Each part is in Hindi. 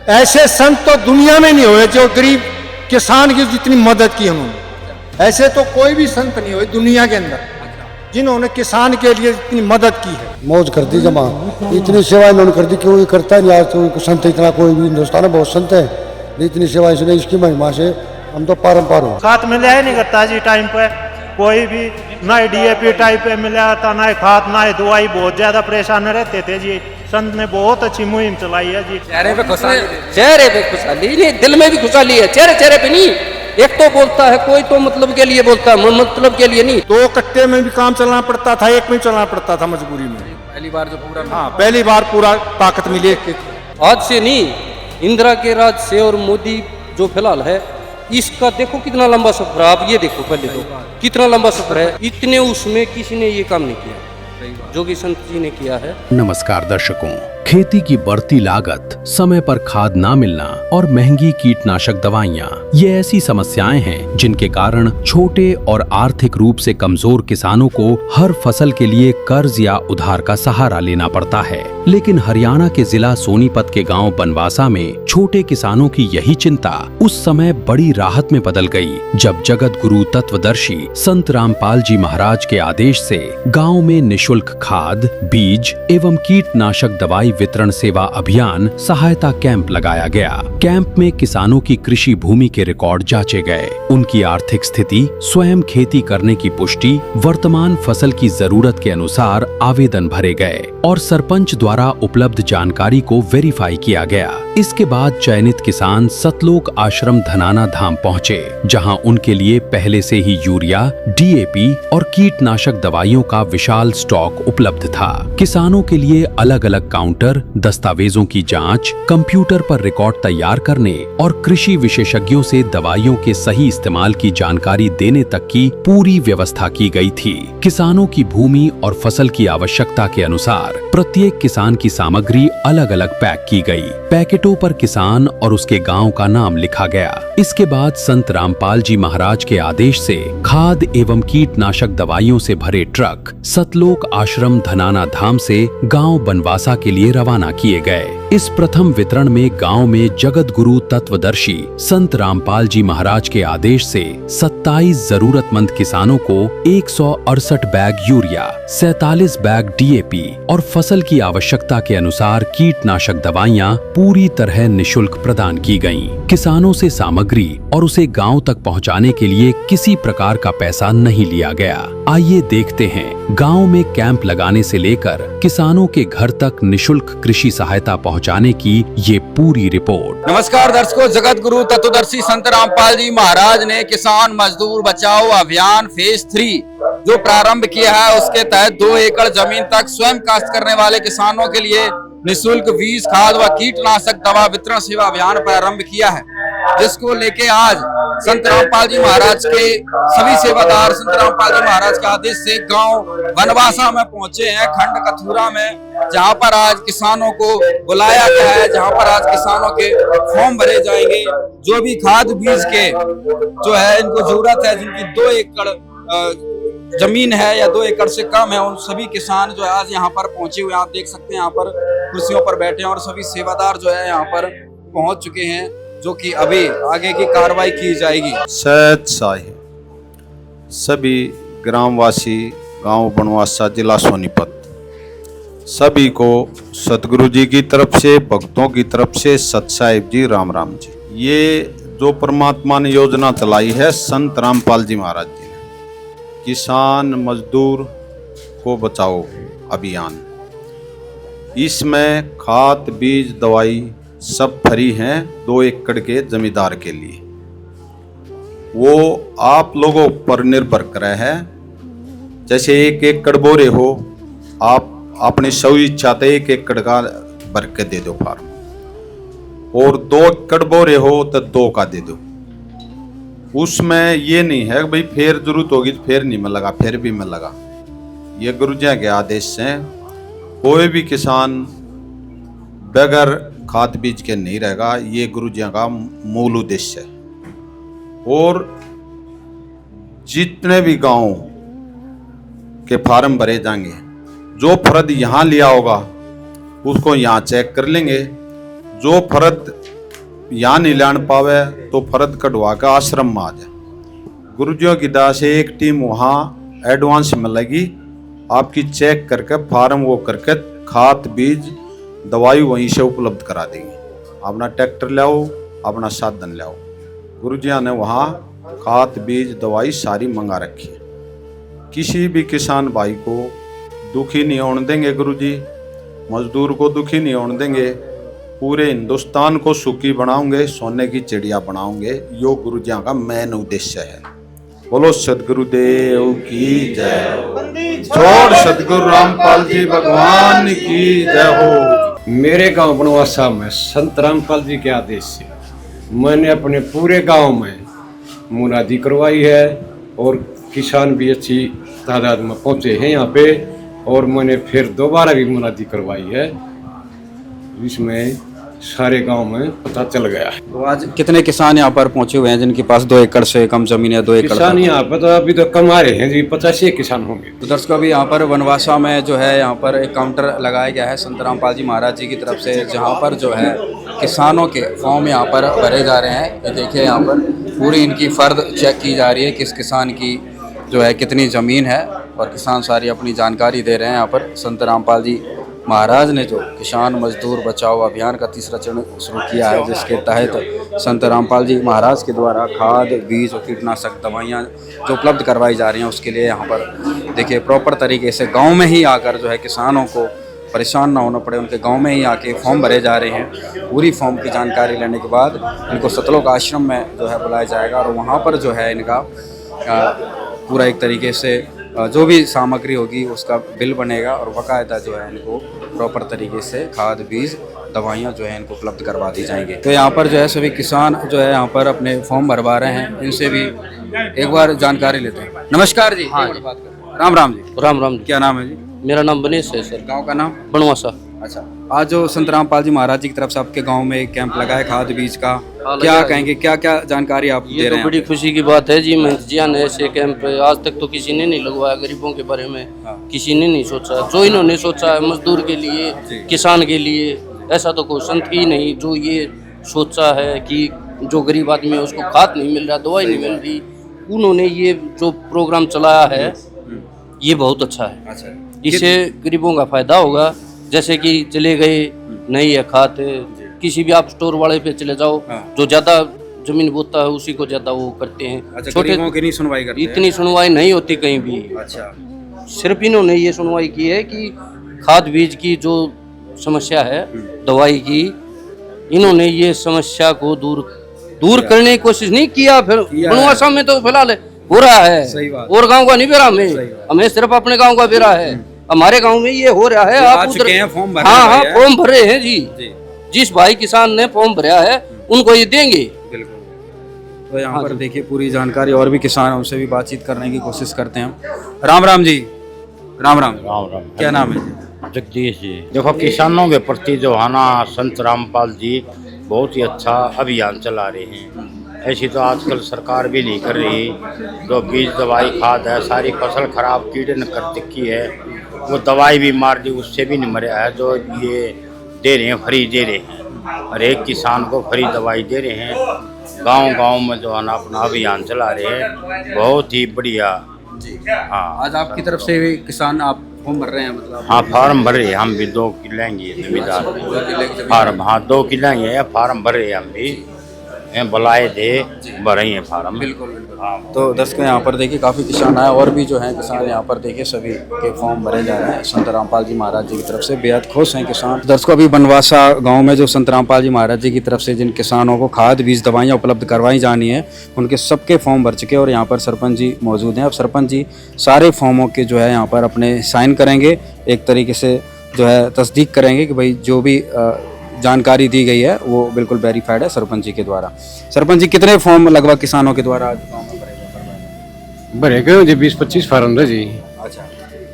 ऐसे संत तो दुनिया में नहीं हुए जो गरीब किसान की जितनी मदद की उन्होंने। ऐसे तो कोई भी संत नहीं हुए दुनिया के अंदर जिन्होंने किसान के लिए इतनी मदद की है। मौज कर दी जमा, इतनी सेवा इन्होंने कर दी कि कोई करता नहीं। आज तो संत इतना कोई भी हिंदुस्तान में बहुत संत है, इतनी सेवा इसने इसकी महिमा से हम तो पारंपार हो। खाद मिला ही नहीं करता जी टाइम पे, कोई भी ना डीएपी टाइप पे मिला था, ना खाद ना दवाई। बहुत ज्यादा परेशान रहते थे जी। संत ने बहुत अच्छी मुहिम चलाई है जी। चेहरे पे खुशहाली नहीं, दिल में भी खुशहाली है, चेहरे पे नहीं। एक तो बोलता है कोई तो मतलब के लिए बोलता है, मतलब के लिए नहीं। 2 कट्टे में भी काम चलाना पड़ता था, एक में चलाना पड़ता था मजबूरी में। पहली बार जो पूरा, हाँ पहली बार पूरा ताकत मिली। आज से नहीं, इंदिरा के राज से और मोदी जो फिलहाल है इसका देखो कितना लंबा सफर है। आप ये देखो पहले तो कितना लंबा सफर है, इतने उसमें किसी ने ये काम नहीं किया जो कि संत जी ने किया है। नमस्कार दर्शकों, खेती की बढ़ती लागत, समय पर खाद ना मिलना और महंगी कीटनाशक दवाइयाँ, ये ऐसी समस्याएं हैं जिनके कारण छोटे और आर्थिक रूप से कमजोर किसानों को हर फसल के लिए कर्ज या उधार का सहारा लेना पड़ता है। लेकिन हरियाणा के जिला सोनीपत के गांव बनवासा में छोटे किसानों की यही चिंता उस समय बड़ी राहत में बदल गई जब जगत गुरु तत्वदर्शी संत रामपाल जी महाराज के आदेश से गांव में निशुल्क खाद, बीज एवं कीटनाशक दवाई वितरण सेवा अभियान सहायता कैंप लगाया गया। कैंप में किसानों की कृषि भूमि के रिकॉर्ड जांचे गए, उनकी आर्थिक स्थिति, स्वयं खेती करने की पुष्टि, वर्तमान फसल की जरूरत के अनुसार आवेदन भरे गए और सरपंच द्वारा उपलब्ध जानकारी को वेरीफाई किया गया। इसके बाद चयनित किसान सतलोक आश्रम धनाना धाम पहुँचे, जहाँ उनके लिए पहले से ही यूरिया, डीएपी और कीटनाशक दवाइयों का विशाल स्टॉक उपलब्ध था। किसानों के लिए अलग अलग काउंटर, दस्तावेजों की जांच, कंप्यूटर पर रिकॉर्ड तैयार करने और कृषि विशेषज्ञों से दवाइयों के सही इस्तेमाल की जानकारी देने तक की पूरी व्यवस्था की गई थी। किसानों की भूमि और फसल की आवश्यकता के अनुसार प्रत्येक किसान की सामग्री अलग अलग पैक की गई। पैकेटों पर किसान और उसके गांव का नाम लिखा गया। इसके बाद संत रामपाल जी महाराज के आदेश से खाद एवं कीटनाशक दवाइयों से भरे ट्रक सतलोक आश्रम धनाना धाम से गांव बनवासा के लिए रवाना किए गए। इस प्रथम वितरण में गांव में जगत गुरु तत्वदर्शी संत रामपाल जी महाराज के आदेश से 27 जरूरतमंद किसानों को 168 बैग यूरिया, 47 बैग डीएपी और फसल की आवश्यकता के अनुसार कीटनाशक दवाइयां पूरी तरह निशुल्क प्रदान की गईं। किसानों से सामग्री और उसे गांव तक पहुंचाने के लिए किसी प्रकार का पैसा नहीं लिया गया। आइए देखते हैं गांव में कैंप लगाने से लेकर किसानों के घर तक निशुल्क कृषि सहायता पहुंचाने की ये पूरी रिपोर्ट। नमस्कार दर्शकों, जगत गुरु तत्वदर्शी संत रामपाल जी महाराज ने किसान मजदूर बचाओ अभियान फेज 3 जो प्रारंभ किया है, उसके तहत 2 एकड़ जमीन तक स्वयं काश्त करने वाले किसानों के लिए निःशुल्क बीज, खाद व कीटनाशक दवा वितरण सेवा अभियान प्रारंभ किया है, जिसको लेके आज संत रामपाल जी महाराज के सभी सेवादार संत रामपाल जी महाराज के आदेश से गांव बनवासा में पहुंचे हैं, खंड कथुरा में, जहां पर आज किसानों को बुलाया गया है, जहां पर आज किसानों के फॉर्म भरे जाएंगे। जो भी खाद बीज के जो है इनको जरूरत है, जिनकी 2 एकड़ जमीन है या 2 एकड़ से कम है, उन सभी किसान जो है आज यहाँ पर पहुंचे हुए। आप देख सकते हैं यहाँ पर कुर्सियों पर बैठे हैं और सभी सेवादार जो है यहाँ पर पहुंच चुके हैं, जो कि अभी आगे की कार्रवाई की जाएगी। सत साहिब सभी ग्रामवासी, गांव बनवासा, जिला सोनीपत, सभी को सतगुरु जी की तरफ से, भक्तों की तरफ से सत साहिब जी, राम राम जी। ये जो परमात्मा ने योजना चलाई है संत रामपाल जी महाराज जी ने, किसान मजदूर को बचाओ अभियान, इसमें खाद, बीज, दवाई सब फ्री हैं 2 एकड़ के जमींदार के लिए। वो आप लोगों पर निर्भर करे है। जैसे 1 एकड़ बोरे हो, आप अपनी सौ इच्छा तो 1 एकड़ का भर के दे दो फार्म, और 2 एकड़ बोरे हो तो 2 का दे दो। उसमें ये नहीं है भाई फिर जरूरत होगी तो फिर नहीं मिलेगा, फिर भी मिलेगा। ये गुरु जी के आदेश से कोई भी किसान बगैर खाद बीज के नहीं रहेगा, ये गुरु जी का मूल उद्देश्य है। और जितने भी गांव के फार्म भरे जाएंगे, जो फर्द यहाँ लिया होगा उसको यहाँ चेक कर लेंगे, जो फर्द यहाँ नहीं लान पावे तो फर्द कटवा कर आश्रम में आ जाए। गुरुजियों की दया से एक टीम वहाँ एडवांस में लगी, आपकी चेक करके फार्म वो करके खाद बीज दवाई वहीं से उपलब्ध करा देंगे। अपना ट्रैक्टर लाओ, अपना साधन लाओ। गुरुजिया ने वहाँ खाद बीज दवाई सारी मंगा रखी है। किसी भी किसान भाई को दुखी नहीं होने देंगे गुरुजी, मजदूर को दुखी नहीं होने देंगे, पूरे हिंदुस्तान को सुखी बनाओगे, सोने की चिड़िया बनाओगे। यो गुरुजिया का मेन उद्देश्य है। बोलो सदगुरुदेव की जय। छोड़ सदगुरु रामपाल जी भगवान की जय हो। मेरे गांव बनवासा में संत रामपाल जी के आदेश से मैंने अपने पूरे गांव में मुनादी करवाई है और किसान भी अच्छी तादाद में पहुंचे हैं यहाँ पे, और मैंने फिर दोबारा भी मुनादी करवाई है। इसमें सारे गांव में पता चल गया है। तो आज कितने किसान यहाँ पर पहुंचे हुए हैं जिनके पास 2 एकड़ से कम जमीन है? 2 एकड़ किसान यहाँ पर तो अभी तो कम आ रहे हैं जी, 85 किसान होंगे। तो दर्शकों अभी यहाँ पर बनवासा में जो है यहाँ पर एक काउंटर लगाया गया है संत रामपाल जी महाराज जी की तरफ से, जहाँ पर जो है किसानों के फॉर्म यहाँ पर भरे जा रहे हैं। ये देखिए यहाँ पर पूरी इनकी फर्द चेक की जा रही है, किस किसान की जो है कितनी ज़मीन है, और किसान सारी अपनी जानकारी दे रहे हैं। यहाँ पर संत रामपाल जी महाराज ने जो किसान मजदूर बचाओ अभियान का 3रा चरण शुरू किया है, जिसके तहत संत रामपाल जी महाराज के द्वारा खाद बीज और कीटनाशक दवाइयाँ जो उपलब्ध करवाई जा रही हैं, उसके लिए यहाँ पर देखिए प्रॉपर तरीके से गांव में ही आकर जो है किसानों को परेशान ना होना पड़े, उनके गांव में ही आके फॉर्म भरे जा रहे हैं। पूरी फॉर्म की जानकारी लेने के बाद इनको सतलोक आश्रम में जो है बुलाया जाएगा, और वहाँ पर जो है इनका पूरा एक तरीके से जो भी सामग्री होगी उसका बिल बनेगा, और बाकायदा जो है इनको प्रॉपर तरीके से खाद बीज दवाइयाँ जो है इनको उपलब्ध करवा दी जाएंगी। तो यहाँ पर जो है सभी किसान जो है यहाँ पर अपने फॉर्म भरवा रहे हैं, इनसे भी एक बार जानकारी लेते हैं। नमस्कार जी। हाँ जी, राम राम जी। राम राम जी। क्या नाम है जी? मेरा नाम बनेश है सर। गांव का नाम? बनवासा। अच्छा, आज जो संत रामपाल जी महाराज जी की तरफ से आपके गांव में एक कैंप लगा है खाद बीज का, क्या कहेंगे, क्या क्या जानकारी आप दे ये रहे तो हैं? बड़ी खुशी की बात है जी। मेहनतियाँ ने ऐसे कैंप आज तक तो किसी ने नहीं लगवाया, गरीबों के बारे में किसी ने नहीं सोचा। जो इन्होंने सोचा है मजदूर के लिए, किसान के लिए, ऐसा तो कोई संत ही नहीं जो ये सोचा है कि जो गरीब आदमी है उसको खाद नहीं मिल रहा, दवाई नहीं मिल रही। उन्होंने ये जो प्रोग्राम चलाया है ये बहुत अच्छा है। अच्छा, इससे गरीबों का फायदा होगा। जैसे कि चले गए नहीं है खाद, किसी भी आप स्टोर वाले पे चले जाओ, जो ज्यादा जमीन बोता है उसी को ज्यादा वो करते हैं। अच्छा, छोटे गरीबों की नहीं सुनवाई करते हैं? इतनी सुनवाई नहीं होती कहीं भी। अच्छा, सिर्फ इन्होंने ये सुनवाई की है कि खाद बीज की जो समस्या है, दवाई की, इन्होंने ये समस्या को दूर करने की कोशिश नहीं किया। फिर बनवासा में तो फिलहाल हो रहा है, और गांव का नहीं बेरा हमें सिर्फ अपने गांव का बेरा है। हमारे गांव में ये हो रहा है। आप चुके हैं फॉर्म भरे? हाँ हाँ, फॉर्म भरे हैं जी। जिस भाई किसान ने फॉर्म भरा है उनको ये देंगे। बिल्कुल। तो यहाँ पर देखिए पूरी जानकारी, और भी किसान उनसे भी बातचीत करने की कोशिश करते हैं हम। राम राम जी। राम राम। राम राम। क्या नाम है? जगदीश जी। देखो, किसानों के प्रति जो है ना संत रामपाल जी बहुत ही अच्छा अभियान चला रहे हैं। ऐसी तो आजकल सरकार भी नहीं कर रही। जो बीज दवाई खाद है, सारी फसल खराब कीड़े ने कर रखी है, वो दवाई भी मार दी, उससे भी नहीं मरा है। जो ये दे रहे हैं, फ्री दे रहे हैं, हर एक किसान को फ्री दवाई दे रहे हैं। गांव-गांव में जो है ना अपना अभियान चला रहे हैं, बहुत ही बढ़िया। हाँ, आज आपकी तरफ से भी किसान आप फॉर्म भर रहे हैं? मतलब हाँ, फार्म भर रहे हैं। हम भी 2 किलो लेंगे जमींदार फार्म। हाँ, 2 किलो लेंगे, फार्म भर रहे हैं। हम भी बुलाए थे, भरे हैं फार्म। बिल्कुल बिल्कुल। हाँ, तो दर्शकों यहाँ पर देखिए काफ़ी किसान आए, और भी जो हैं किसान यहाँ पर देखिए सभी के फॉर्म भरे जा रहे हैं। संत रामपाल जी महाराज जी की तरफ से बेहद खुश हैं किसान। दर्शकों अभी बनवासा गांव में जो संत रामपाल जी महाराज जी की तरफ से जिन किसानों को खाद बीज दवाइयाँ उपलब्ध करवाई जानी है, उनके सबके फॉर्म भर चुके हैं, और यहाँ पर सरपंच जी मौजूद हैं। अब सरपंच जी सारे फॉर्मों के जो है यहाँ पर अपने साइन करेंगे, एक तरीके से जो है तस्दीक करेंगे कि भाई जो भी जानकारी दी गई है वो बिल्कुल वेरीफाइड है सरपंच जी के द्वारा। सरपंच जी, कितने फॉर्म लगभग किसानों के द्वारा आज गाँव में भरे गए जी? 20-25 फार्म है जी। अच्छा,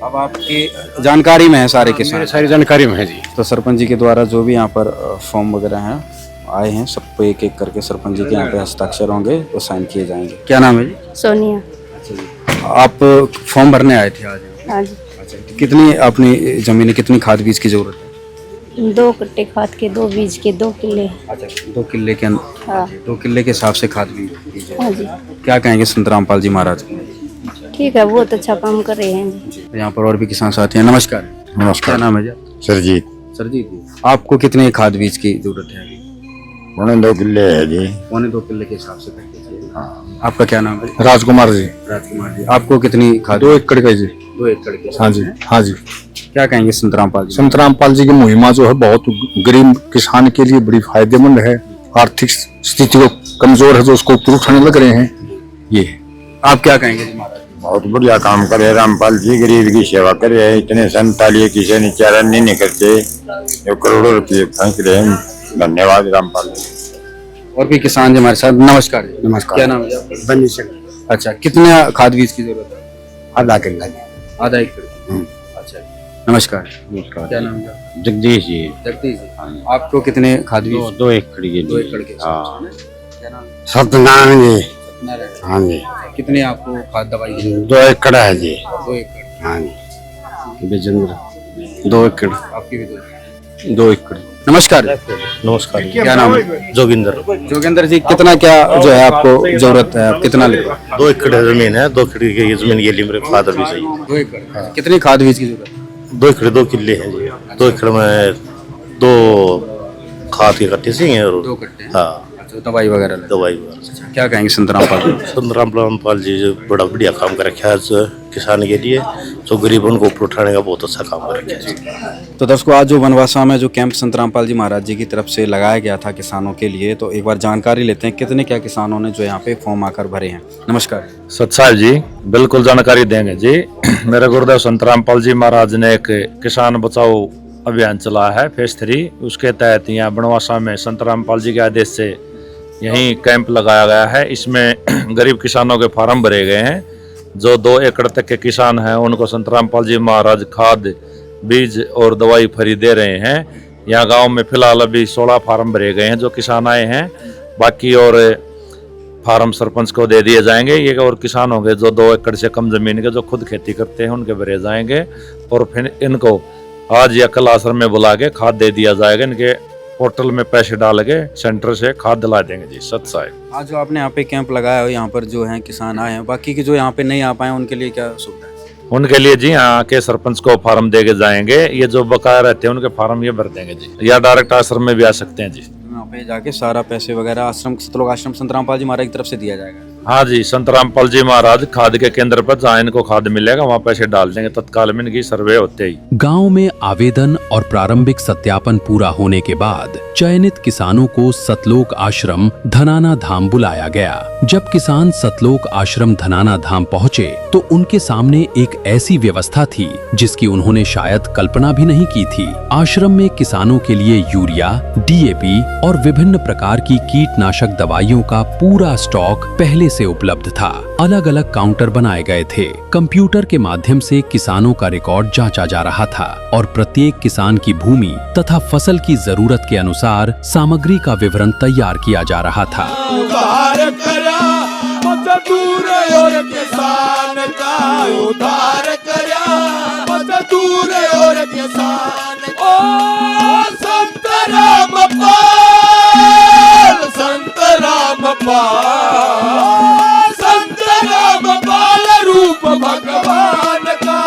अब आपकी जानकारी में है सारे किसान? सारी जानकारी में है जी। तो सरपंच जी के द्वारा जो भी यहाँ पर फॉर्म वगैरह हैं आए हैं, सबको एक एक करके सरपंच जी के यहाँ पे हस्ताक्षर होंगे तो साइन किए जाएंगे। क्या नाम है जी? सोनिया। अच्छा जी, आप फॉर्म भरने आए थे आज? हाँ जी। अच्छा, कितनी अपनी जमीन, कितनी खाद बीज की जरूरत है? 2 कट्टे खाद के 2 बीज के 2 किले। अच्छा 2 किले के हाँ 2 किले के हिसाब से खाद भी दीजिए। हाँ जी क्या कहेंगे संत रामपाल जी महाराज? ठीक है, बहुत अच्छा काम कर रहे हैं जी। तो यहाँ पर और भी किसान साथी हैं। नमस्कार। नमस्कार। क्या नाम है जी? सरजीत। सरजीत जी, आपको कितने खाद बीज की जरूरत है अभी? 2 किले है जी। 2.25 किले के हिसाब से करके चाहिए। हाँ। आपका क्या नाम है? राजकुमार जी। राजकुमार जी, आपको कितनी खाद? 2 एकड़ का जी। 2 एकड़ के। हाँ जी हाँ जी। क्या कहेंगे संत रामपाल जी? संत रामपाल जी की मुहिमा जो है बहुत गरीब किसान के लिए बड़ी फायदेमंद है। आर्थिक स्थिति को कमजोर है जो उसको ऊपर उठाने लग रहे हैं। ये आप क्या कहेंगे जी महाराज? बहुत बढ़िया काम कर रहे रामपाल जी, गरीब की सेवा कर रहे हैं। इतने संतालिए किसी ने चारण नहीं करते, जो करोड़ों रुपये फेंक रहे हैं। धन्यवाद रामपाल जी। और भी किसान जी हमारे साथ। नमस्कार जी। नमस्कार। क्या नाम है जी? बनी सिंह। अच्छा, कितने खाद बीज की जरूरत है? आधा किला जी। आधा एकड़। अच्छा, नमस्कार। नमस्कार। क्या नाम है? जगदीश जी। जगदीश जी, आपको कितने खाद बीज? 2 एकड़ के 2 एकड़ के। हाँ। क्या नाम है? सत्यनारायण जी। सत्यनारायण। हाँ जी। कितने आपको खाद दवाई की? 2 एकड़ है जी। 2 एकड़। हाँ जी। विजेंद्र। 2 एकड़। आपकी भी 2 एकड़। नमस्कार। नमस्कार। क्या नाम है? जोगिंदर। जोगेंद्र जी, कितना क्या जो है आपको जरूरत है? आप कितना ले? 2 एकड़ जमीन है। 2 एकड़ की जमीन के लिए मेरे फादर भी चाहिए। 2 एकड़। कितनी खाद बीज की जरूरत है? 2 एकड़ 2 किले हैं जी। 2 एकड़ में 2 खाद के कट्टे चाहिए और 2 कट्टे। हाँ अच्छा, दवाई वगैरह लगे। दवाई वगैरह। क्या कहेंगे संत रामपाल जी? संत रामपाल जी जो बड़ा बढ़िया काम कर रखा है किसान के लिए, जो गरीबों को ऊपर उठाने का बहुत अच्छा काम कर रखा है। तो दर्शकों, आज जो बनवासा में जो कैंप संत रामपाल जी महाराज जी की तरफ से लगाया गया था किसानों के लिए, तो एक बार जानकारी लेते हैं कितने क्या किसानों ने जो यहाँ पे फॉर्म आकर भरे हैं। नमस्कार। सच्चाई जी, बिल्कुल जानकारी देंगे जी। मेरे गुरुदेव संत रामपाल जी महाराज ने एक किसान बचाओ अभियान चलाया है फेज 3। उसके तहत यहाँ बनवासा में संत रामपाल जी के आदेश से यहीं कैंप लगाया गया है। इसमें गरीब किसानों के फार्म भरे गए हैं। जो 2 एकड़ तक के किसान हैं उनको संत रामपाल जी महाराज खाद बीज और दवाई फ्री दे रहे हैं। यहाँ गांव में फिलहाल अभी 16 फार्म भरे गए हैं जो किसान आए हैं। बाकी और फार्म सरपंच को दे दिए जाएंगे। ये और किसान होंगे जो 2 एकड़ से कम जमीन के जो खुद खेती करते हैं उनके भरे जाएंगे और फिर इनको आज या कल आश्रम में बुला के खाद दे दिया जाएगा। इनके पोर्टल में पैसे डाल के सेंटर से खाद दिला देंगे जी। सच्चाई। आज जो आपने यहाँ पे कैंप लगाया हो, यहाँ पर जो है किसान आए हैं, बाकी के जो यहाँ पे नहीं आ पाए उनके लिए क्या सुविधा है? उनके लिए जी यहाँ के सरपंच को फार्म दे के जाएंगे। ये जो बकाया रहते हैं उनके फार्म ये भर देंगे जी, या डायरेक्ट आश्रम में भी आ सकते हैं जी। यहाँ पे जाके सारा पैसे वगैरह आश्रम सतलोक आश्रम संत रामपाल जी महाराज की तरफ से दिया जाएगा। हाँ जी, संत रामपाल जी महाराज खाद के केंद्र पर जहाँ इनको खाद मिलेगा वहाँ पैसे डाल देंगे तत्काल में इनकी सर्वे होते ही। गांव में आवेदन और प्रारंभिक सत्यापन पूरा होने के बाद चयनित किसानों को सतलोक आश्रम धनाना धाम बुलाया गया। जब किसान सतलोक आश्रम धनाना धाम पहुँचे तो उनके सामने एक ऐसी व्यवस्था थी जिसकी उन्होंने शायद कल्पना भी नहीं की थी। आश्रम में किसानों के लिए यूरिया, DAP और विभिन्न प्रकार की कीटनाशक दवाइयों का पूरा स्टॉक पहले से उपलब्ध था। अलग अलग काउंटर बनाए गए थे। कंप्यूटर के माध्यम से किसानों का रिकॉर्ड जांचा जा रहा था और प्रत्येक किसान की भूमि तथा फसल की जरूरत के अनुसार सामग्री का विवरण तैयार किया जा रहा था। उधार करा मजदूर और किसान का, उधार करा मजदूर और किसान। ओ संत रामपाल, संत रामपाल, संत रामपाल रूप भगवान का।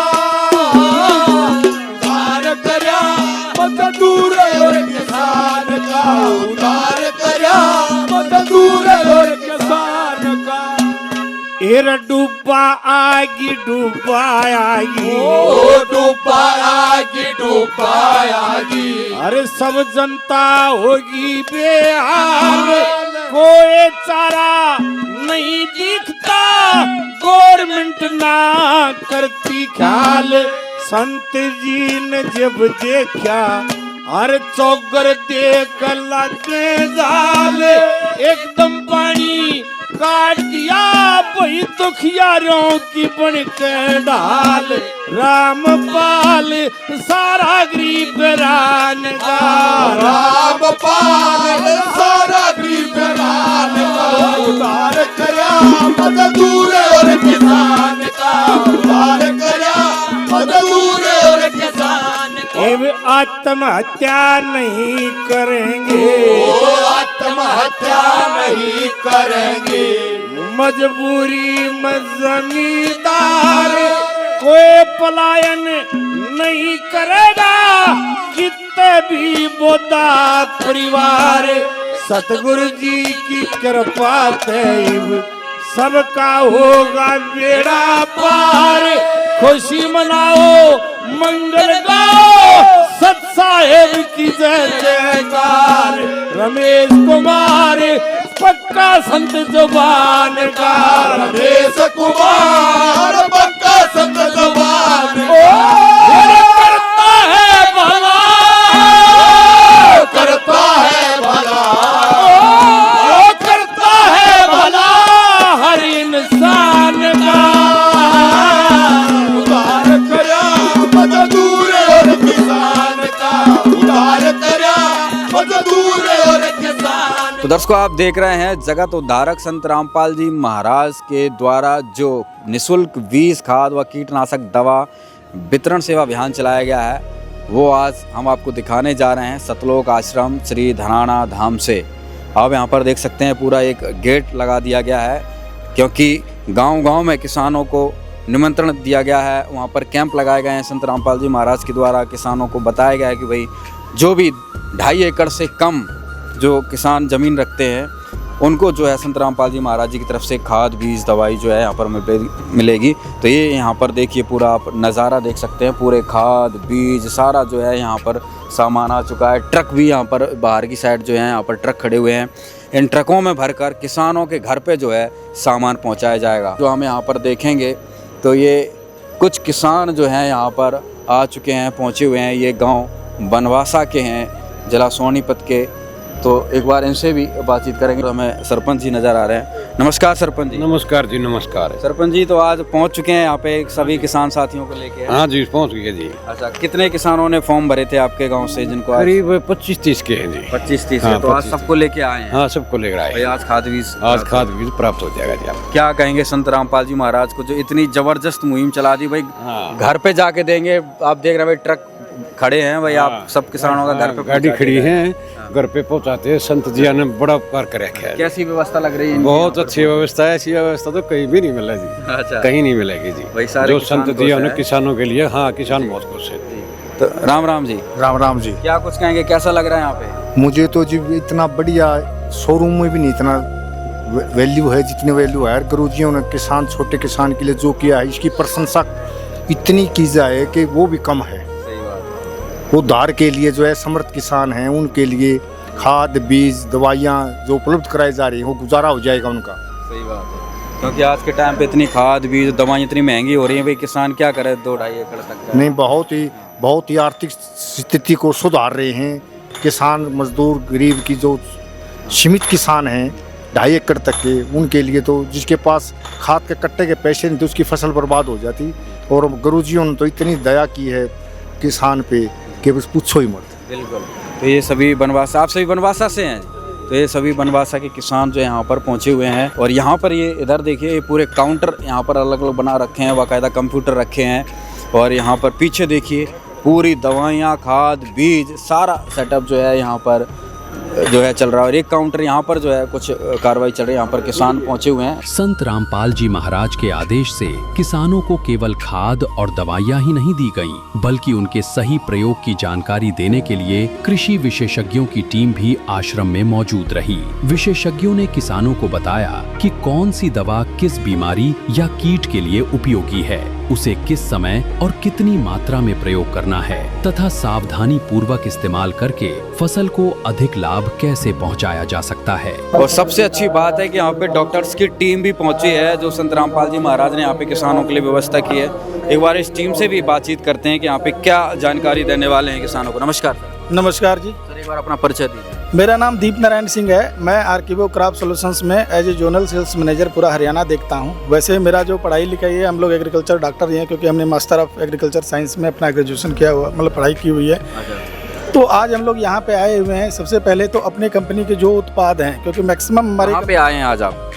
उधार करा मजदूर और किसान का, उधार करा मजदूर और किसान का। एर डूबा आगी डूबा आगी, ओ डूबा आगी डूबा आगी। अरे सब जनता होगी बेहाल, कोई चारा नहीं दिखता, गवर्नमेंट ना करती ख्याल। संत जी ने जब देखा अरे चौगर देख लगे जाल, एकदम पानी काट दिया वही दुखियारों की बन के ढाल। रामपाल सारा गरीब रान का, रामपाल सारा गरीब रान का। उधार करा मजदूर और किसान का, उधार करा मजदूर और किसान का। आत्महत्या नहीं करेंगे, आत्महत्या नहीं करेंगे। मजबूरी में जमींदार कोई पलायन नहीं करेगा, कितने भी बोदा परिवार सतगुरु जी की कृपा से सबका होगा बेड़ा पार। खुशी मनाओ, मंगल गाओ, सत साहेब की जय जयकार। रमेश कुमार पक्का संत जुबान का, रमेश कुमार पक्का संत जुबान करता है भला, करता है भला, करता है भला हर इंसान का। उधार करा मजदूर और किसान का, उधार करा मजदूर और किसान। तो दर्शकों, आप देख रहे हैं जगत उद्धारक संत रामपाल जी महाराज के द्वारा जो निःशुल्क बीज, खाद व कीटनाशक दवा वितरण सेवा अभियान चलाया गया है, वो आज हम आपको दिखाने जा रहे हैं सतलोक आश्रम श्री धनाना धाम से। आप यहाँ पर देख सकते हैं पूरा एक गेट लगा दिया गया है, क्योंकि गांव-गांव में किसानों को निमंत्रण दिया गया है। वहाँ पर कैंप लगाए गए हैं संत रामपाल जी महाराज के द्वारा। किसानों को बताया गया है कि भाई जो भी 2.5 एकड़ से कम जो किसान ज़मीन रखते हैं, उनको जो है संत रामपाल जी महाराज जी की तरफ से खाद, बीज, दवाई जो है यहाँ पर मिलेगी। तो ये यहाँ पर देखिए पूरा आप नज़ारा देख सकते हैं, पूरे खाद, बीज सारा जो है यहाँ पर सामान आ चुका है। ट्रक भी यहाँ पर बाहर की साइड जो है यहाँ पर ट्रक खड़े हुए हैं। इन ट्रकों में भरकर किसानों के घर पे जो है सामान पहुँचाया जाएगा। जो हम यहाँ पर देखेंगे तो ये कुछ किसान जो हैं यहाँ पर आ चुके हैं, पहुँचे हुए हैं। ये गाँव बनवासा के हैं, जिला सोनीपत के। तो एक बार इनसे भी बातचीत करेंगे। तो हमें सरपंच जी नज़र आ रहे हैं। नमस्कार सरपंच जी। नमस्कार जी, नमस्कार। सरपंच जी, तो आज पहुंच चुके हैं यहाँ पे सभी किसान साथियों को लेके? हाँ जी, पहुंच गए जी। अच्छा, कितने किसानों ने फॉर्म भरे थे आपके गांव से, जिनको करीब 25-30 के हैं जी। 25-30? हाँ, तो आज सबको लेके आए हैं? हाँ, सबको लेकर आए। आज खाद बीज, आज खाद बीज प्राप्त हो जाएगा जी। आप क्या कहेंगे संत रामपाल जी महाराज को, जो इतनी जबरदस्त मुहिम चला दी भाई? घर पे जाके देंगे। आप देख रहे हैं भाई ट्रक खड़े हैं भाई, आप सब किसानों का घर पे गाड़ी खड़ी है, घर पे पहुंचाते हैं। संत जी ने बड़ा उपकार कर रखा है। कैसी व्यवस्था लग रही है? बहुत अच्छी व्यवस्था है। ऐसी व्यवस्था तो कहीं भी नहीं मिला जी। अच्छा, कहीं नहीं मिलेगी जी। भाई सारे जो संत जी ने किसानों के लिए, हाँ, किसान बहुत खुश है। तो राम राम जी। राम राम जी। क्या कुछ कहेंगे, कैसा लग रहा है यहाँ पे? मुझे तो जी इतना बढ़िया, शोरूम में भी नहीं इतना वैल्यू है जितनी वैल्यू है। गुरुजियों ने किसान, छोटे किसान के लिए जो किया है, इसकी प्रशंसा इतनी की जाए कि वो भी कम है। उद्धार के लिए जो है समर्थ किसान हैं, उनके लिए खाद, बीज, दवाइयाँ जो उपलब्ध कराई जा रही हैं, वो गुजारा हो जाएगा उनका। सही बात है, क्योंकि आज के टाइम पे इतनी खाद, बीज, दवाइयाँ इतनी महंगी हो रही हैं, भाई किसान क्या करे 2-2.5 एकड़ तक? नहीं, बहुत ही आर्थिक स्थिति को सुधार रहे हैं किसान, मजदूर, गरीब की जो सीमित किसान हैं 2.5 एकड़ तक के, उनके लिए तो जिसके पास खाद के कट्टे के पैसे नहीं थे, उसकी फसल बर्बाद हो जाती। और गुरुजियों ने तो इतनी दया की है किसान पे कि बस पूछो ही मत। बिल्कुल। तो ये सभी बनवासा, आप सभी बनवासा से हैं? तो ये सभी बनवासा के किसान जो यहाँ पर पहुँचे हुए हैं। और यहाँ पर ये इधर देखिए, ये पूरे काउंटर यहाँ पर अलग अलग बना रखे हैं, बाकायदा कंप्यूटर रखे हैं। और यहाँ पर पीछे देखिए पूरी दवाइयाँ, खाद, बीज, सारा सेटअप जो है यहाँ पर जो है चल रहा है। और एक काउंटर यहाँ पर जो है कुछ कार्रवाई चल रही है, यहाँ पर किसान पहुँचे हुए हैं। संत रामपाल जी महाराज के आदेश से किसानों को केवल खाद और दवाइयाँ ही नहीं दी गईं, बल्कि उनके सही प्रयोग की जानकारी देने के लिए कृषि विशेषज्ञों की टीम भी आश्रम में मौजूद रही। विशेषज्ञों ने किसानों को बताया कि कौन सी दवा किस बीमारी या कीट के लिए उपयोगी है, उसे किस समय और कितनी मात्रा में प्रयोग करना है, तथा सावधानी पूर्वक इस्तेमाल करके फसल को अधिक लाभ कैसे पहुंचाया जा सकता है। और सबसे अच्छी बात है कि यहाँ पे डॉक्टर्स की टीम भी पहुंची है, जो संत रामपाल जी महाराज ने यहाँ पे किसानों के लिए व्यवस्था की है। एक बार इस टीम से भी बातचीत करते हैं कि यहाँ पे क्या जानकारी देने वाले हैं किसानों को। नमस्कार। नमस्कार जी। सर, एक बार अपना परिचय दीजिए। मेरा नाम दीप नारायण सिंह है। मैं आर्किवो क्रॉप सॉल्यूशंस में as a zonal sales manager पूरा हरियाणा देखता हूँ। वैसे मेरा जो पढ़ाई लिखाई है, हम लोग एग्रीकल्चर डॉक्टर ही हैं, क्योंकि हमने मास्टर ऑफ एग्रीकल्चर साइंस में अपना ग्रेजुएशन किया हुआ, मतलब पढ़ाई की हुई है। तो आज हम लोग यहाँ पे आए हुए हैं। सबसे पहले तो अपने कंपनी के जो उत्पाद हैं, क्योंकि मैक्सिमम हमारे कहाँ पे आए हैं आज आप?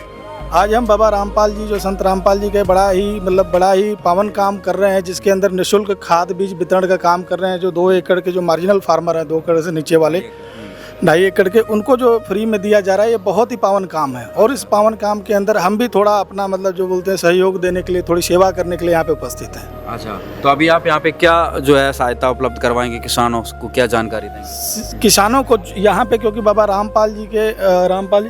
आज हम बाबा रामपाल जी जो संत रामपाल जी के बड़ा ही पावन काम कर रहे हैं, जिसके अंदर निःशुल्क खाद बीज वितरण का काम कर रहे हैं। जो 2 एकड़ के जो मार्जिनल फार्मर हैं, 2 एकड़ से नीचे वाले 2.5 एकड़ के, उनको जो फ्री में दिया जा रहा है, ये बहुत ही पावन काम है। और इस पावन काम के अंदर हम भी थोड़ा अपना जो बोलते हैं सहयोग देने के लिए, थोड़ी सेवा करने के लिए यहाँ पे उपस्थित हैं। अच्छा, तो अभी आप यहाँ पे क्या जो है सहायता उपलब्ध करवाएंगे किसानों को, क्या जानकारी देंगे किसानों को यहाँ पे? क्योंकि बाबा रामपाल जी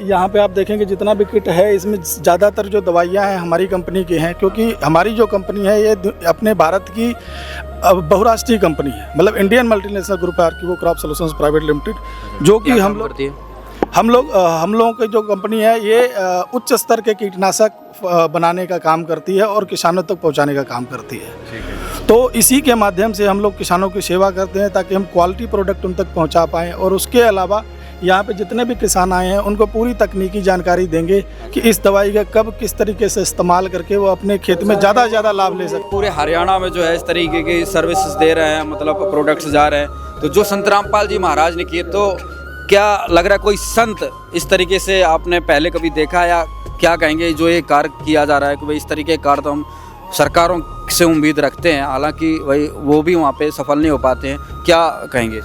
यहाँ पे आप देखेंगे जितना भी किट है, इसमें ज़्यादातर जो दवाइयाँ हैं हमारी कंपनी की हैं, क्योंकि हमारी जो कंपनी है ये अपने भारत की बहुराष्ट्रीय कंपनी है, मतलब इंडियन मल्टीनेशनल ग्रुप है आर्किवो क्रॉप सॉल्यूशंस प्राइवेट लिमिटेड, जो कि हम लोगों की जो कंपनी है ये उच्च स्तर के कीटनाशक बनाने का काम करती है और किसानों तक पहुंचाने का काम करती है। तो इसी के माध्यम से हम लोग किसानों की सेवा करते हैं, ताकि हम क्वालिटी प्रोडक्ट उन तक पहुंचा पाएँ। और उसके अलावा यहाँ पे जितने भी किसान आए हैं उनको पूरी तकनीकी जानकारी देंगे कि इस दवाई का कब किस तरीके से इस्तेमाल करके वो अपने खेत में ज़्यादा से ज़्यादा लाभ ले सकते। पूरे हरियाणा में जो है इस तरीके की सर्विसेज दे रहे हैं, मतलब प्रोडक्ट्स जा रहे हैं। तो जो संत रामपाल जी महाराज ने किए, तो क्या लग रहा है कोई संत इस तरीके से आपने पहले कभी देखा, या क्या कहेंगे जो ये कार्य किया जा रहा है कि भाई इस तरीके के कार्य तो हम सरकारों से उम्मीद रखते हैं, हालांकि भाई वो भी वहाँ पे सफल नहीं हो पाते हैं, क्या कहेंगे?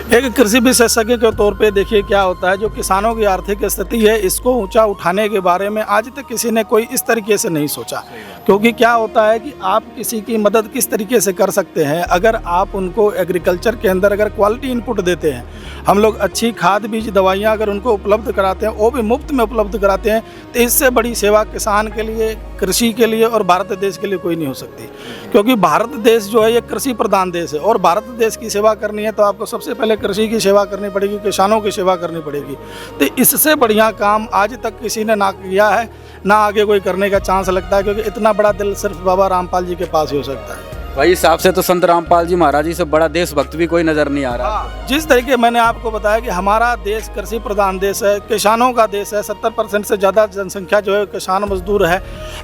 एक कृषि विशेषज्ञ के तौर पे देखिए क्या होता है, जो किसानों की आर्थिक स्थिति है इसको ऊंचा उठाने के बारे में आज तक किसी ने कोई इस तरीके से नहीं सोचा। क्योंकि क्या होता है कि आप किसी की मदद किस तरीके से कर सकते हैं, अगर आप उनको एग्रीकल्चर के अंदर अगर क्वालिटी इनपुट देते हैं, हम लोग अच्छी खाद बीज दवाइयाँ अगर उनको उपलब्ध कराते हैं, वो भी मुफ्त में उपलब्ध कराते हैं, तो इससे बड़ी सेवा किसान के लिए, कृषि के लिए और भारत देश के लिए कोई नहीं हो सकती। क्योंकि भारत देश जो है ये कृषि प्रधान देश है, और भारत देश की सेवा करनी है तो आपको सबसे पहले कृषि की सेवा करनी पड़ेगी, किसानों की सेवा करनी पड़ेगी। तो इससे बढ़िया काम आज तक किसी ने ना किया है, ना आगे कोई करने का चांस लगता है, क्योंकि इतना बड़ा दिल सिर्फ बाबा रामपाल जी के पास ही हो सकता है। भाई इस हिसाब से तो संत रामपाल जी महाराज जी से बड़ा देशभक्त भी कोई नज़र नहीं आ रहा। जिस तरीके मैंने आपको बताया कि हमारा देश कृषि प्रधान देश है, किसानों का देश है, 70% से ज़्यादा जनसंख्या जो है किसान मजदूर है,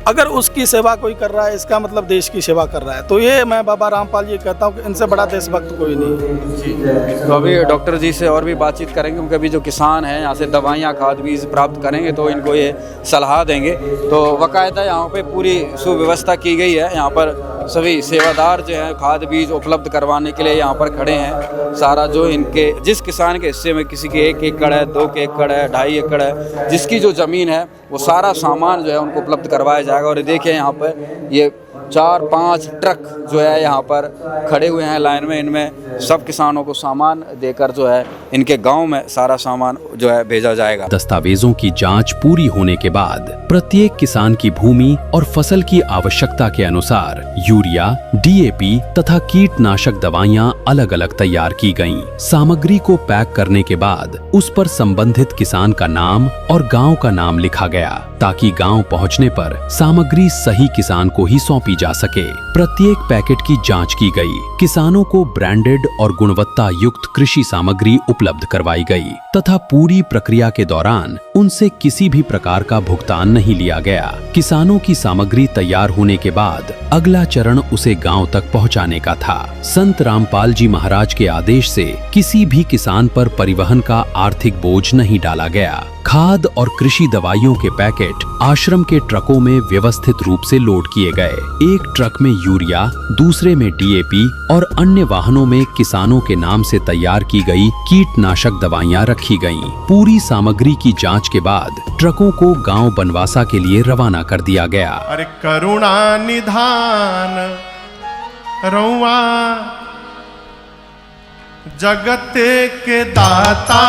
अगर उसकी सेवा कोई कर रहा है इसका मतलब देश की सेवा कर रहा है। तो ये मैं बाबा रामपाल जी कहता हूँ कि इनसे बड़ा देशभक्त कोई नहीं। तो अभी डॉक्टर जी से और भी बातचीत करेंगे, क्योंकि अभी जो किसान हैं यहाँ से दवाइयाँ खाद बीज प्राप्त करेंगे तो इनको ये सलाह देंगे। तो बाकायदा यहाँ पे पूरी सुव्यवस्था की गई है, यहाँ पर सभी सेवादार जो हैं खाद बीज उपलब्ध करवाने के लिए यहाँ पर खड़े हैं। सारा जो इनके जिस किसान के हिस्से में किसी के 1 एकड़ है, 2 एकड़ है, 2.5 एकड़ है, जिसकी जो ज़मीन है वो सारा सामान जो है उनको उपलब्ध करवाया जाएगा। और देखिए यहाँ पर ये 4-5 ट्रक जो है यहाँ पर खड़े हुए हैं लाइन में, इनमें सब किसानों को सामान देकर जो है इनके गांव में सारा सामान जो है भेजा जाएगा। दस्तावेजों की जांच पूरी होने के बाद प्रत्येक किसान की भूमि और फसल की आवश्यकता के अनुसार यूरिया, DAP तथा कीटनाशक दवाइयां अलग अलग तैयार की गयीं। सामग्री को पैक करने के बाद उस पर संबंधित किसान का नाम और गाँव का नाम लिखा गया, ताकि गाँव पहुँचने पर सामग्री सही किसान को ही सौंपी जा सके। प्रत्येक पैकेट की जांच की गई, किसानों को ब्रांडेड और गुणवत्ता युक्त कृषि सामग्री उपलब्ध करवाई गई तथा पूरी प्रक्रिया के दौरान उनसे किसी भी प्रकार का भुगतान नहीं लिया गया। किसानों की सामग्री तैयार होने के बाद अगला चरण उसे गांव तक पहुंचाने का था। संत रामपाल जी महाराज के आदेश से किसी भी किसान पर परिवहन का आर्थिक बोझ नहीं डाला गया। खाद और कृषि दवाइयों के पैकेट आश्रम के ट्रकों में व्यवस्थित रूप से लोड किए गए। एक ट्रक में यूरिया, दूसरे में DAP और अन्य वाहनों में किसानों के नाम से तैयार की गई कीटनाशक दवाइयां रखी गईं। पूरी सामग्री की जांच के बाद ट्रकों को गांव बनवासा के लिए रवाना कर दिया गया। अरे करुणा निधान रउआ जगत के दाता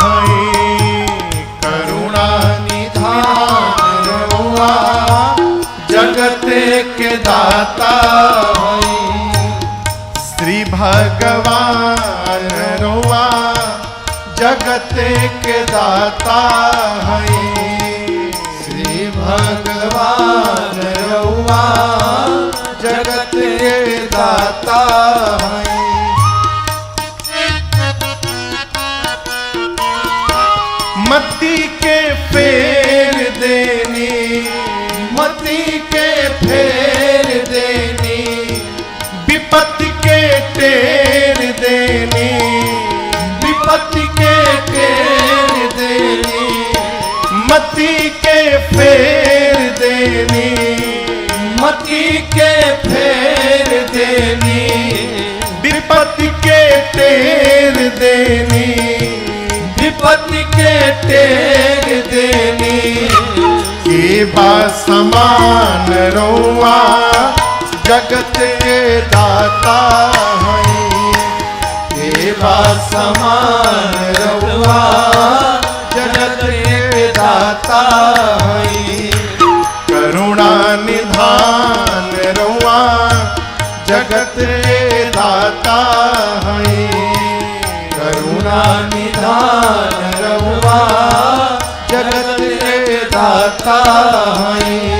है, करुणा निधान रउआ जगत के दाता है, श्री भगवान रउआ जगत के दाता है, श्री भगवान रउआ जगत के दाता है। मती के फेर देनी, मती के फेर देनी, विपत्ति के टेर देनी, विपत्ति के टेर देनी, मती के फेर देनी, मती के फेर देनी, विपत्ति के टेर देनी, विपत्ति के टेर देनी। के बा समान रउआ जगत के दाता हई, के बा समान रउआ जगत के दाता हई। करुणा निधान रउआ जगत के दाता हई, करुणा निधान रउआ जगत के दाता हई।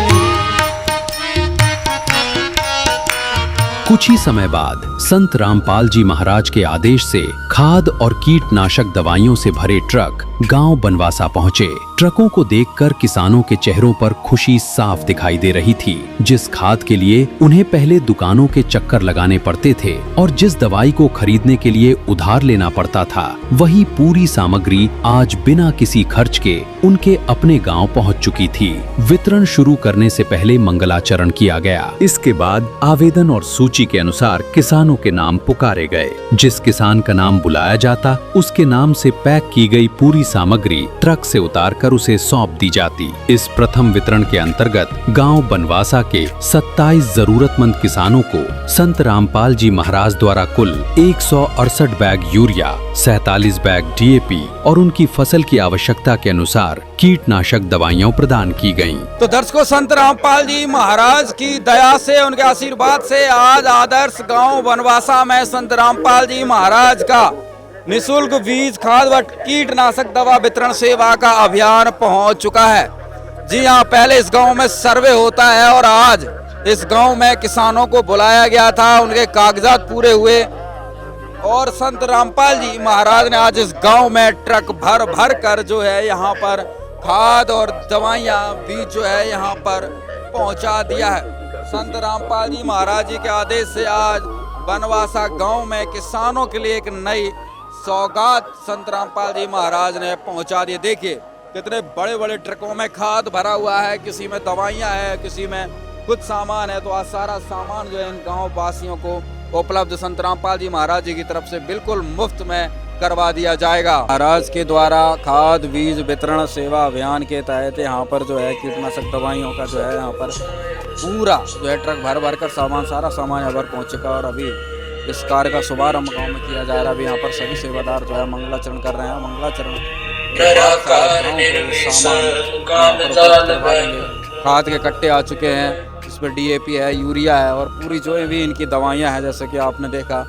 कुछ ही समय बाद संत रामपाल जी महाराज के आदेश से खाद और कीटनाशक दवाइयों से भरे ट्रक गांव बनवासा पहुंचे। ट्रकों को देखकर किसानों के चेहरों पर खुशी साफ दिखाई दे रही थी। जिस खाद के लिए उन्हें पहले दुकानों के चक्कर लगाने पड़ते थे और जिस दवाई को खरीदने के लिए उधार लेना पड़ता था, वही पूरी सामग्री आज बिना किसी खर्च के उनके अपने गांव पहुंच चुकी थी। वितरण शुरू करने से पहले मंगलाचरण किया गया। इसके बाद आवेदन और सूची के अनुसार किसानों के नाम पुकारे गए। जिस किसान का नाम बुलाया जाता, उसके नाम से पैक की गई पूरी सामग्री ट्रक से उतारकर उसे सौंप दी जाती। इस प्रथम वितरण के अंतर्गत गांव बनवासा के 27 जरूरतमंद किसानों को संत रामपाल जी महाराज द्वारा कुल 168 बैग यूरिया, 47 बैग DAP और उनकी फसल की आवश्यकता के अनुसार कीटनाशक दवाइयां प्रदान की गयीं। तो दर्शकों, संत रामपाल जी महाराज की दया से, उनके आशीर्वाद से आज आदर्श गांव बनवासा में संत रामपाल जी महाराज का निःशुल्क बीज, खाद व कीटनाशक दवा वितरण सेवा का अभियान पहुंच चुका है। जी हाँ, पहले इस गांव में सर्वे होता है और आज इस गांव में किसानों को बुलाया गया था, उनके कागजात पूरे हुए और संत रामपाल जी महाराज ने आज इस गांव में ट्रक भर भर कर जो है यहाँ पर खाद और दवाइयाँ बीज जो है यहाँ पर पहुँचा दिया है। संत रामपाल जी महाराज जी के आदेश से आज बनवासा गांव में किसानों के लिए एक नई सौगात संत रामपाल जी महाराज ने पहुंचा दी। देखिए कितने बड़े बड़े ट्रकों में खाद भरा हुआ है, किसी में दवाइयां है, किसी में कुछ सामान है। तो आज सारा सामान जो है इन गांव वासियों को उपलब्ध संत रामपाल जी महाराज जी की तरफ से बिल्कुल मुफ्त में करवा दिया जाएगा। महाराज के द्वारा खाद बीज वितरण सेवा अभियान के तहत यहाँ पर जो है कीटनाशक दवाइयों का जो है यहाँ पर पूरा जो है ट्रक भर भर कर सामान, सारा सामान यहाँ पर पहुँच चुका और अभी इस कार्य का शुभारंभ गाँव में किया जा रहा है। अभी यहाँ पर सभी सेवादार जो है मंगलाचरण कर रहे हैं। मंगलाचरण खाद के कट्टे आ चुके हैं, इसमें DAP है, यूरिया है और पूरी जो है भी इनकी दवाइयाँ हैं। जैसे कि आपने देखा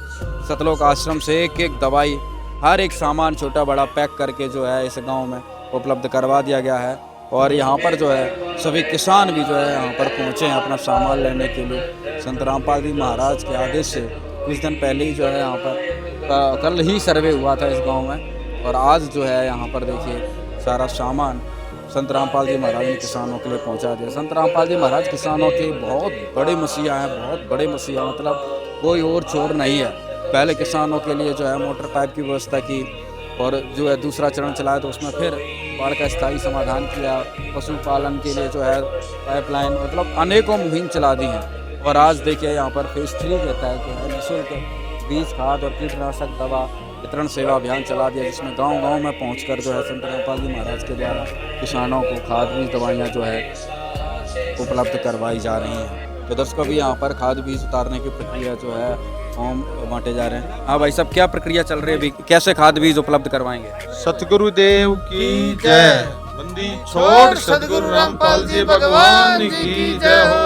सतलोक आश्रम से एक एक दवाई, हर एक सामान छोटा बड़ा पैक करके जो है इस गांव में उपलब्ध करवा दिया गया है। और यहाँ पर जो है सभी किसान भी जो है यहाँ पर पहुँचे हैं अपना सामान लेने के लिए। संत रामपाल जी महाराज के आदेश से कुछ दिन पहले ही जो है यहाँ पर कल ही सर्वे हुआ था इस गांव में और आज जो है यहाँ पर देखिए सारा सामान संत रामपाल जी महाराज ने किसानों के लिए पहुँचा दिया। संत रामपाल जी महाराज किसानों के बहुत बड़े मसीहा हैं, बहुत बड़े मसीहा, मतलब कोई और चोर नहीं है। पहले किसानों के लिए जो है मोटर पाइप की व्यवस्था की और जो है दूसरा चरण चलाया तो उसमें फिर बाढ़ का स्थायी समाधान किया। पशुपालन के लिए जो है पाइपलाइन, मतलब अनेकों मुहिम चला दी हैं। और आज देखिए यहाँ पर फेज 3 के तहत जो है निःशुल्क बीज, खाद और कीटनाशक दवा वितरण सेवा अभियान चला दिया, जिसमें गांव-गांव में पहुंचकर जो है संत रामपाल जी महाराज के द्वारा किसानों को खाद बीज दवाइयाँ जो है उपलब्ध करवाई जा रही हैं। तो दर्शकों भी यहाँ पर खाद बीज उतारने की प्रक्रिया जो है फॉर्म बांटे जा रहे हैं। हाँ भाई साहब, क्या प्रक्रिया चल रही है अभी, कैसे खाद बीज उपलब्ध करवाएंगे? सतगुरुदेव की जय। बंदी छोड़ सतगुरु रामपाल जी भगवान की जय हो।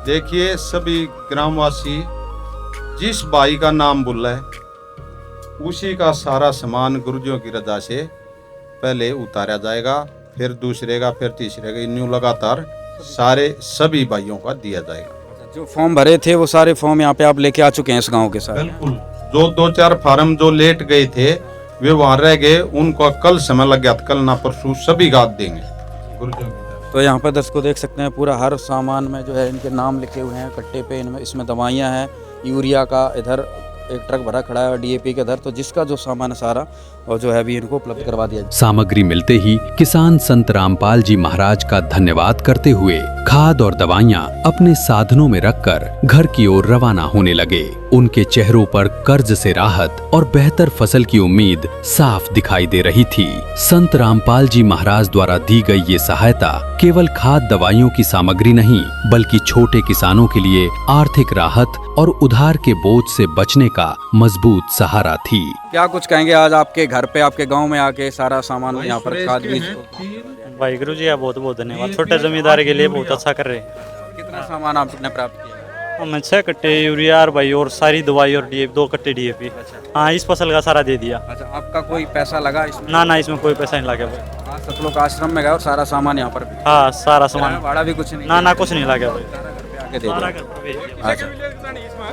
देखिए सभी ग्रामवासी जिस भाई का नाम बुला है उसी का सारा सामान गुरुजियों की रजा से पहले उतारा जाएगा, फिर दूसरे का, फिर तीसरे का, न्यू लगातार सारे सभी भाइयों का दिया जाएगा। जो फॉर्म भरे थे वो सारे फॉर्म यहाँ पे आप लेके आ चुके हैं इस गांव के साथ? बिल्कुल। जो 2-4 फार्म जो लेट गए थे वे वहाँ रह गए, उनको कल समय लग गया, कल ना परसों सभी गाद देंगे गुरुजियों की। तो यहाँ पर दर्शकों देख सकते हैं पूरा हर सामान में जो है इनके नाम लिखे हुए हैं कट्टे पे। इनमें इसमें दवाइयाँ हैं, यूरिया का इधर एक ट्रक भरा खड़ा है और DAP के इधर। तो जिसका जो सामान है सारा और जो है अभी इनको उपलब्ध करवा दिया। सामग्री मिलते ही किसान संत रामपाल जी महाराज का धन्यवाद करते हुए खाद और दवाइयाँ अपने साधनों में रखकर घर की ओर रवाना होने लगे। उनके चेहरों पर कर्ज से राहत और बेहतर फसल की उम्मीद साफ दिखाई दे रही थी। संत रामपाल जी महाराज द्वारा दी गई ये सहायता केवल खाद दवाइयों की सामग्री नहीं, बल्कि छोटे किसानों के लिए आर्थिक राहत और उधार के बोझ से बचने का मजबूत सहारा थी। क्या कुछ कहेंगे आज आपके घर पे, आपके गांव में आके सारा सामान यहाँ पर खाद बीज? वाहिगुरु जी बहुत बहुत धन्यवाद। छोटे जमींदार के लिए बहुत अच्छा कर रहे हैं। कितना सामान आपने प्राप्त किया? हमने 6 कट्टे यूरिया और भाई और सारी दवाई और डीएपी 2 कट्टे डीएपी। हाँ, इस फसल का सारा दे दिया। अच्छा, आपका कोई पैसा लगा इसमें? ना इसमें कोई पैसा नहीं लगा भाई। हाँ, सतलोक आश्रम में गए और सारा सामान यहाँ पर? हाँ, सारा सामान। भाड़ा भी कुछ नहीं? ना कुछ नहीं लगा भाई। आके दे दिया। अच्छा,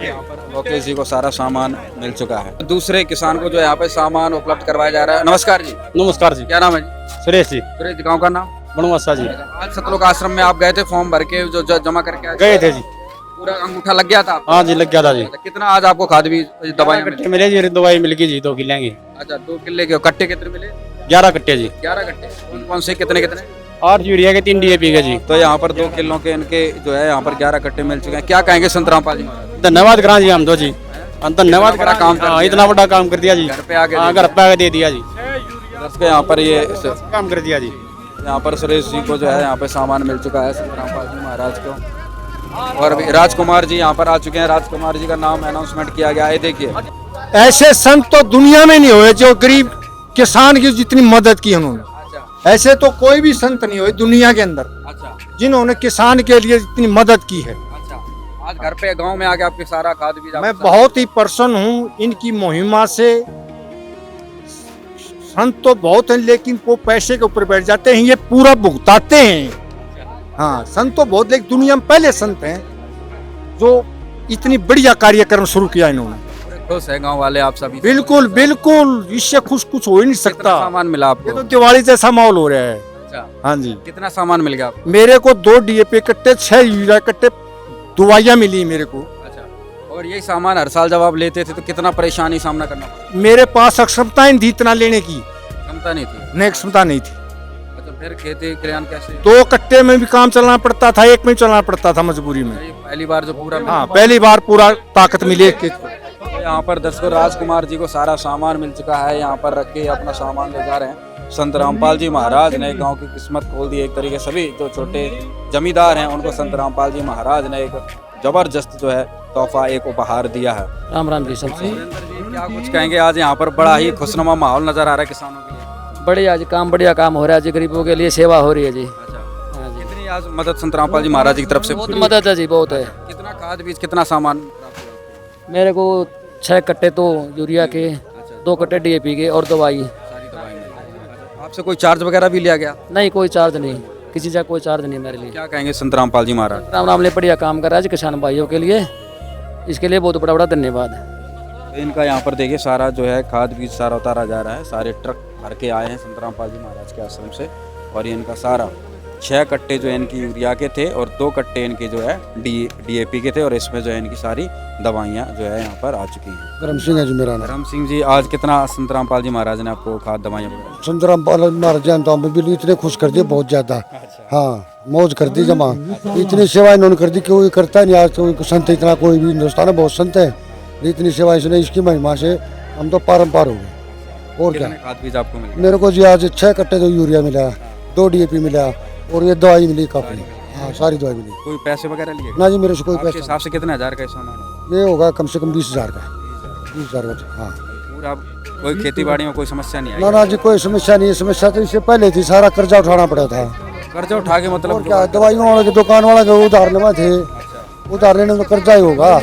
यहाँ पर लोकेश जी को सारा सामान मिल चुका है। दूसरे किसान को जो यहाँ पे सामान उपलब्ध करवाया जा रहा है। नमस्कार जी। नमस्कार जी। क्या नाम है जी? सुरेश जी। सुरेश जी, गाँव का नाम? बनवासा जी। आज सतलोक आश्रम में आप गए थे, फॉर्म भर के जो जमा करके आए? गए थे जी। पूरा अंगूठा लग गया था? हाँ जी, लग गया था जी। कितना आज आपको खाद भी दवाई मिले जी? दवाई मिल गई जी 2 किले की। अच्छा, 2 किले के कट्टे कितने मिले? 11 कट्टे जी। 11 कट्टे। कौन से कितने कितने? 8 यूरिया के 3 डीएपी के जी। तो यहाँ पर 2 किलो के इनके जो है यहाँ पर 11 कट्टे मिल चुके हैं। क्या कहेंगे संत रामपाल जी? धन्यवाद करा जी हम तो जी, धन्यवाद बड़ा काम कर दिया। इतना बड़ा काम कर दिया जी। घर पे आके घर पे आके दे दिया जी। यहाँ पर ये काम कर दिया जी। यहाँ पर सुरेश जी को जो है यहाँ पे सामान मिल चुका है संत रामपाल जी महाराज को। और अभी राजकुमार जी यहाँ पर आ चुके हैं। राजकुमार जी का नाम अनाउंसमेंट किया गया है। देखिए, ऐसे संत तो दुनिया में नहीं हुए जो गरीब किसान की जितनी मदद की उन्होंने। ऐसे तो कोई भी संत नहीं हुए दुनिया के अंदर जिन्होंने किसान के लिए इतनी मदद की है। आज घर पे गांव में आके आपके सारा खाद बीज? मैं बहुत ही प्रसन्न हूँ इनकी मुहिमा से। संत तो बहुत हैं लेकिन वो पैसे के ऊपर बैठ जाते हैं, ये पूरा भुगताते हैं। हाँ, संत तो बहुत, लेकिन दुनिया में पहले संत हैं जो इतनी बढ़िया कार्यक्रम शुरू किया इन्होंने। खुश है गांव वाले आप सभी? बिल्कुल बिल्कुल, इससे खुश कुछ हो ही नहीं सकता। सामान मिला आपको? ये तो दिवाली जैसा माहौल हो रहा है। अच्छा, हाँ जी। कितना सामान मिल गया आपको? मेरे को 2 डीएपी कट्टे, 6 यूरिया कट्टे, दवाइयाँ मिली मेरे को। अच्छा, और यही सामान हर साल जब आप लेते थे तो कितना परेशानी सामना करना पड़ा? मेरे पास अक्षमता नहीं थी इतना लेने की। क्षमता नहीं थी? नहीं, क्षमता नहीं थी। अच्छा, फिर खेती क्रियान कैसे? 2 कट्टे में भी काम चलाना पड़ता था, 1 में चलाना पड़ता था मजबूरी में। पहली बार जो पूरा? हाँ, पहली बार पूरा ताकत मिली। यहाँ पर दर्शकों, राजकुमार जी को सारा सामान मिल चुका है। यहाँ पर रख के अपना सामान ले जा रहे हैं। संत रामपाल जी महाराज ने गांव की किस्मत खोल दी एक तरीके। सभी जो छोटे जमींदार हैं उनको संत रामपाल जी महाराज ने एक जबरदस्त जो है तोहफा, एक उपहार दिया है। राम राम जी सबसे। क्या कुछ कहेंगे? आज यहाँ पर बड़ा ही खुशनुमा माहौल नजर आ रहा है किसानों के लिए। बढ़िया काम हो रहा है जी। गरीबों के लिए सेवा हो रही है जी। कितनी आज मदद संत रामपाल जी महाराज की तरफ से? बहुत मदद है जी, बहुत है। कितना खाद बीज, कितना सामान? मेरे को 6 कट्टे तो यूरिया के, 2 कट्टे डीएपी के और दवाई। आपसे कोई चार्ज वगैरह भी लिया गया? नहीं, कोई चार्ज नहीं, किसी का कोई चार्ज नहीं मेरे लिए। क्या कहेंगे संत रामपाल जी महाराज? राम ने बढ़िया काम कर रहा है जी किसान भाइयों के लिए, इसके लिए बहुत बड़ा धन्यवाद है। तो इनका यहाँ पर देखिए सारा जो है खाद बीज सारा उतारा जा रहा है। सारे ट्रक भर के आए हैं संत रामपाल जी महाराज के आश्रम से। और ये इनका सारा 6 कट्टे जो है इनकी यूरिया के थे और 2 कट्टे इनके जो है डीएपी के थे। और इसमें जो है इनकी सारी दवाइयाँ जो है यहाँ पर आ चुकी हैं। करम सिंह है जी मेरा नाम। करम सिंह जी, आज कितना संत रामपाल जी महाराज ने आपको खाद दवाइयाँ? संत रामपाल महाराज ने तो बिल्कुल इतने खुश कर दिए, बहुत ज्यादा। हाँ, मौज कर दी जमा। इतनी सेवा इन्होंने कर दी कि कोई करता नहीं। आज तो संत इतना कोई भी हिंदुस्तान में बहुत संत है, इतनी सेवा इसने, इसकी महिमा से हम तो पारंपार हो गए। और क्या खाद बीज आपको मिला? मेरे को जी आज 6 कट्टे तो यूरिया मिला, 2 डीएपी मिला और ये दवाई मिली काफी। हाँ, सारी दवाई मिली। कोई पैसे वगैरह लिए? ना जी, मेरे से कोई पैसा। हिसाब से कितने हजार का सामान? ये होगा कम से कम 20,000 का। 20,000 का। हाँ, पूरा कोई खेती बाड़ी में कोई समस्या नहीं आई? ना जी, कोई समस्या नहीं है। समस्या तो इससे पहले थी, सारा कर्जा उठाना पड़ा था। कर्जा उठा के मतलब? क्या, दवाइयों वाले के दुकान वाला के उधार लेना थे, उधार लेने में कर्जा ही होगा।